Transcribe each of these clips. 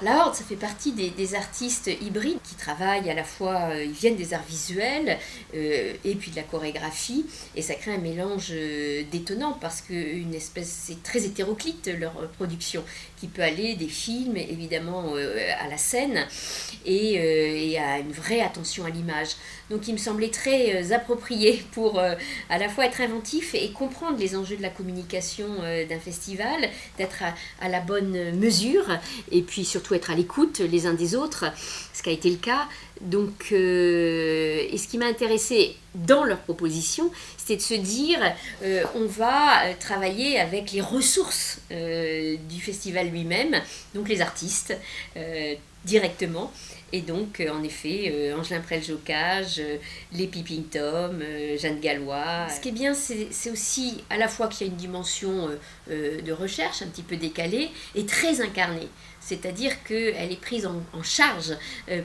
La Horde, ça fait partie des artistes hybrides qui travaillent à la fois, ils viennent des arts visuels et puis de la chorégraphie, et ça crée un mélange détonnant parce qu'une espèce, c'est très hétéroclite leur production, qui peut aller des films évidemment à la scène et à une vraie attention à l'image. Donc il me semblait très approprié pour à la fois être inventif et comprendre les enjeux de la communication d'un festival, d'être à la bonne mesure et puis surtout être à l'écoute les uns des autres, ce qui a été le cas. Donc, et ce qui m'a intéressé dans leur proposition, c'était de se dire on va travailler avec les ressources du festival lui-même, donc les artistes directement. Et donc, en effet, Angelin Prel-Jocage, les Peeping Tom, Jeanne Gallois. Ce qui est bien, c'est aussi à la fois qu'il y a une dimension de recherche un petit peu décalée et très incarnée. C'est-à-dire qu'elle est prise en charge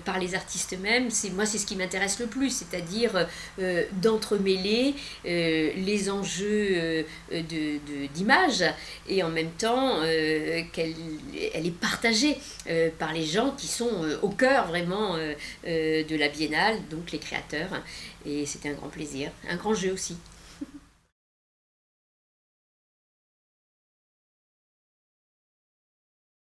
par les artistes eux-mêmes. Moi, c'est ce qui m'intéresse le plus, c'est-à-dire d'entremêler les enjeux d'image et en même temps qu'elle est partagée par les gens qui sont au cœur vraiment de la biennale, donc les créateurs. Et c'était un grand plaisir, un grand jeu aussi.